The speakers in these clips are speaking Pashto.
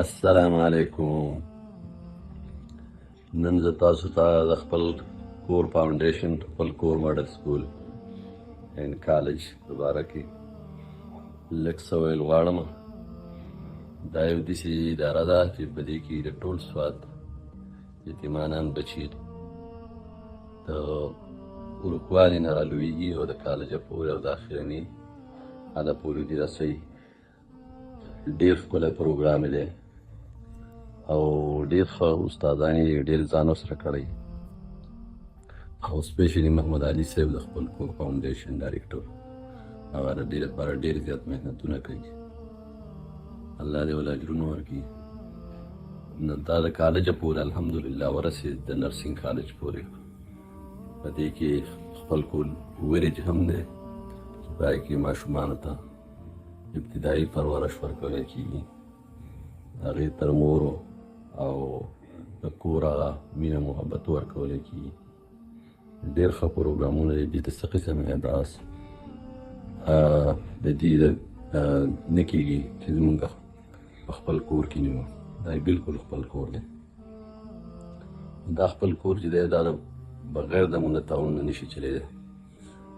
السلام علیکم. نن زه تاسو ته د خپل کور فاونډیشن خپل کور ماډل سکول اینډ کالج په باره کې لږ څه ویل غواړم. دا یو داسې اداره ده چې په دې کې د ټول سوات یتیمانان بچي د وړوکوالي نه رالویږي او د کالجه پورې او د اخرني حده پورې دې رسوي. ډېر ښکلی پروګرام دی او ډېر ښه استادان یې ډېر ځان ورسره کړی او سپیشلي محمد علي صاحب د خپل کور فاونډیشن ډایرکټر هغه د دې لپاره ډېر زیات محنتونه کوي. الله دې ول اجرونه ورکړي. نو دا د کالجه پورې الحمدلله ورسېد د نرسنګ کالج پورې. په دې کې خپل کور ویرج هم دی چې په هغې کې ماشومانو ته ابتدایي پرورش ورکولی کېږي. هغې تر مورو او د کور هغه مینه محبت ورکولی کېږي. ډېر ښه پروګرامونه دي. دې ته څه قسم اعتراض د دې نه کېږي چې زمونږ په خپل کور کې نیو. دا بلکل خپل کور دی. دا خپل کور چې دی دا بغیر د مونږ د تعاون نه نشي چلېدی.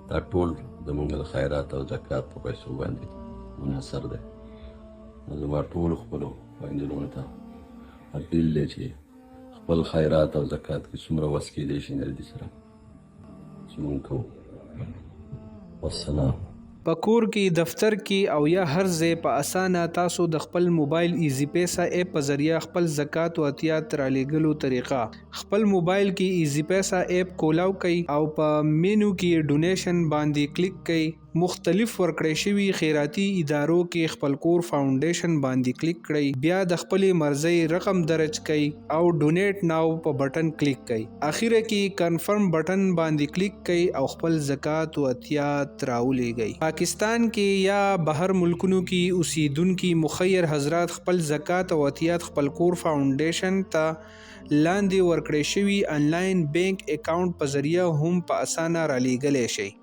دا ټول زمونږ د خیرات او زکات په پیسو باندې منحصر دی. نو زما ټولو خپلو خویندلونو ته اپیل دی چې خپل خیرات او زکات کې څومره وس کېدی شي نه دې سره چې مونږ کوو. والسلام. په کور کې، دفتر کې او یا هر ځای په اسانه تاسو د خپل موبایل ایزی پیسا اپ په ذریعہ خپل زکات او عطیات را لېږلو طریقه خپل موبایل کې ایزی پیسا اپ کولاو کړئ او په مینو کې ډونیشن باندې کلیک کړئ. مختلف ورکړی شوي خیراتي ادارو کې خپل کور فاونډیشن باندې کلیک کړئ. بیا د خپلې مرضۍ رقم درج کړئ او ډونیټ ناو په بټن کلیک کړئ. اخیره کې کنفرم بټن باندې کلیک کړئ او خپل زکات او عطیات راولېږئ. پاکستان کې یا بهر ملکونو کې اوسیدونکي مخیر حضرات خپل زکات او عطیات خپل کور فاونډیشن ته لاندې ورکړی شوي انلاین بینک اکاونټ په ذریعہ هم په اسانه را لېږلی شئ.